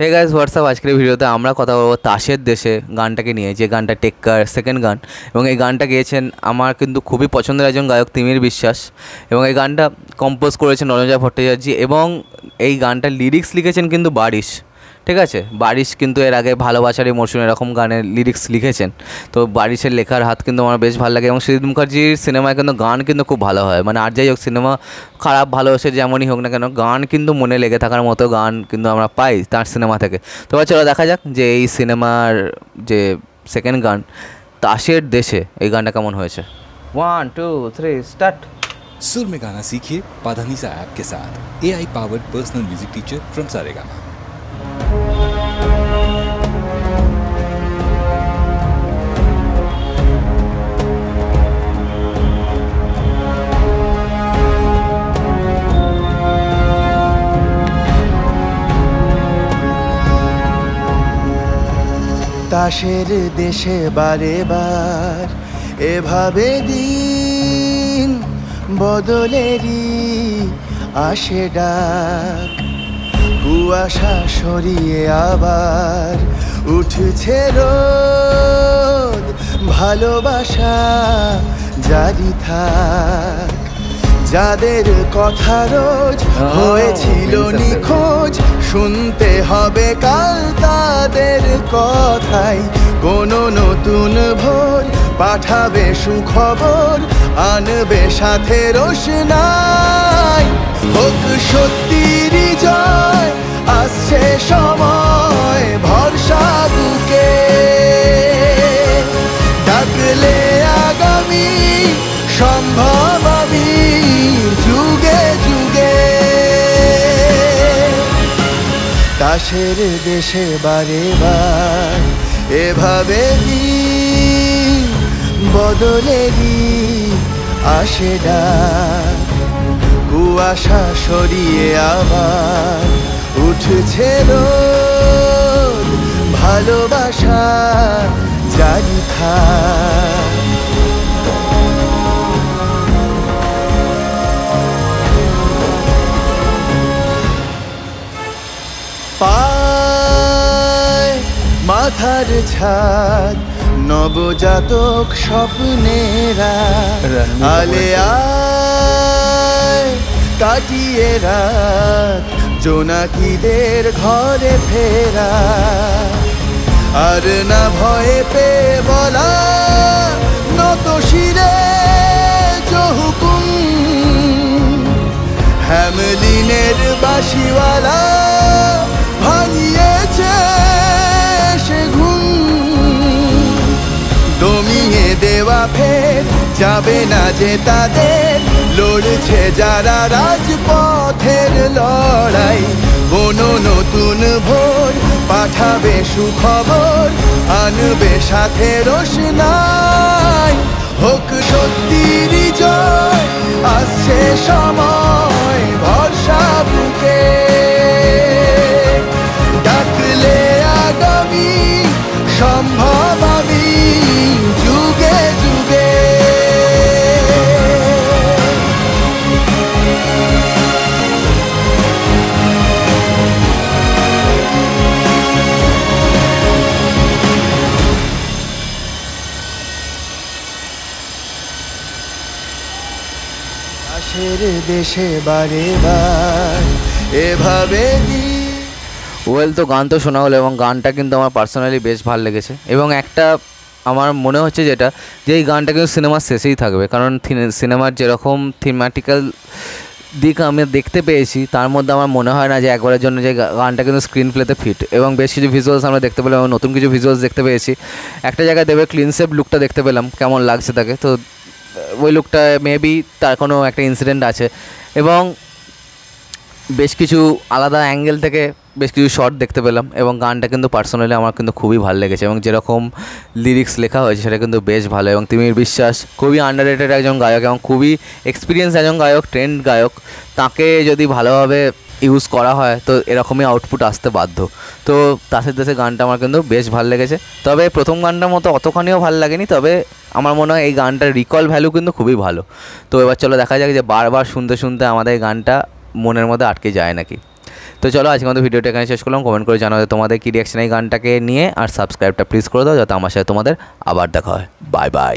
Hey guys WhatsApp, আজকের ভিডিওতে আমরা কথা বলবো তাসের দেশে গানটাকে নিয়ে, যে গানটা টেক্কার সেকেন্ড গান। এবং এই গানটা গেয়েছেন আমার কিন্তু খুবই পছন্দের একজন গায়ক তিমির বিশ্বাস, এবং এই গানটা কম্পোজ করেছেন রণজয় ভট্টাচার্য, এবং এই গানটার লিরিক্স লিখেছেন কিন্তু বারিশ। ঠিক আছে, বারিশ কিন্তু এর আগে ভালোবাসার এই মরশুম এরকম গানের লিরিক্স লিখেছেন। তো বারিশের লেখার হাত কিন্তু আমার বেশ ভালো লাগে, এবং সৃজিত মুখার্জির সিনেমায় কিন্তু গান কিন্তু খুব ভালো হয়। মানে আর যাই হোক, সিনেমা খারাপ ভালোবাসে যেমনই হোক না কেন, গান কিন্তু মনে লেগে থাকার মতো গান কিন্তু আমরা পাই তার সিনেমা থেকে। তো চলো দেখা যাক যে এই সিনেমার যে সেকেন্ড গান তাসের দেশে এই গানটা কেমন হয়েছে। 1 2 3 স্টার্ট। सुर में गाना सीखिए पाधानीसा ऐप के साथ। AI powered personal music teacher from Saregama. তাসের দেশে বারে বার এভাবে দিন বদলেরই আসে ডাক, কুয়াশা সরিয়ে আবার উঠছে রোদ, ভালোবাসা জারি থাক। যাদের কথা রোজ হয়েছিল নিখোঁজ, শুনতে হবে কাল তাদের কথাই। কোনো নতুন ভোর পাঠাবে সুখবর, আনবে সাথে রোশনাই। হোক সত্যির জয়, আসছে সময় ভরসা বুকে, ডাকলে আগামী সম্ভব আমি যুগে যুগে। তাসের দেশে বারে বার এভাবে দিন বদলেরই আসে ডাক, কুয়াশা সরিয়ে আবার উঠছে রোদ, ভালোবাসা জারি থাক। পায় মাথার ছাদ নবজাতক স্বপ্নেরা, আলে আয় কাটিয়ে রাত জোনাকিদের ঘরে ফেরা। আর না ভয়ে পেয়ে বলা নত শিরে জহুকুম, হ্যামলিনের বাঁশিওয়ালা ভাঙিয়েছে সে ঘুম। দমিয়ে দেওয়া ফের যাবে না যে তাদের, লড়ছে যারা রাজপথের লড়াই। কোনো নতুন ভোর পাঠাবে সুখবর, আনবে সাথে রোশনাই। হোক সত্যির জয়, আসছে সময় ভরসা বুকে, ডাকলে আগামী সম্ভব আমি যুগে যুগে। তাসের দেশে বারে বার এভাবে ওয়েল, তো গান তো শোনা হলো, এবং গানটা কিন্তু আমার পার্সোনালি বেশ ভালো লেগেছে। এবং একটা আমার মনে হচ্ছে যেটা, যে এই গানটা কিন্তু সিনেমার শেষেই থাকবে, কারণ সিনেমার যেরকম থিমেটিক্যাল দিক আমি দেখতে পেয়েছি, তার মধ্যে আমার মনে হয় না যে একবারের জন্য যে গানটা কিন্তু স্ক্রিন প্লেতে ফিট। এবং বেশ কিছু ভিজুয়ালস আমরা দেখতে পেলাম, এবং নতুন কিছু ভিজুয়ালস দেখতে পেয়েছি। একটা জায়গায় দেবে ক্লিনশেপ লুকটা দেখতে পেলাম, কেমন লাগছে তাকে। তো ওই লুকটা মেবি তার কোনো একটা ইনসিডেন্ট আছে, এবং বেশ কিছু আলাদা অ্যাঙ্গেল থেকে বেশ কিছু শট দেখতে পেলাম। এবং গানটা কিন্তু পার্সোনালি আমার কিন্তু খুবই ভালো লেগেছে, এবং যেরকম লিরিক্স লেখা হয়েছে সেটা কিন্তু বেশ ভালো। এবং তিমির বিশ্বাস খুবই আন্ডাররেটেড একজন গায়ক, এবং খুবই এক্সপিরিয়েন্স একজন গায়ক, ট্রেন্ড গায়ক। তাকে যদি ভালোভাবে ইউজ করা হয় তো এরকমই আউটপুট আসতে বাধ্য। তো তাসের দেশে গানটা আমার কিন্তু বেশ ভালো লেগেছে, তবে প্রথম গানটার মতো অতখানিও ভালো লাগেনি। তবে আমার মনে হয় এই গানটার রিকল ভ্যালু কিন্তু খুবই ভালো। তো এবার চলো দেখা যাক যে বারবার শুনতে শুনতে আমাদের এই গানটা মনের মধ্যে আটকে যায় নাকি। তো চলো আজকে আমাদের ভিডিওটা এখানে শেষ করলাম। কমেন্ট করে জানাও তোমাদের কী রিয়াকশন এই গানটাকে নিয়ে, আর সাবস্ক্রাইবটা প্লিজ করে দাও যাতে আমার সাথে তোমাদের আবার দেখা হয়। Bye bye.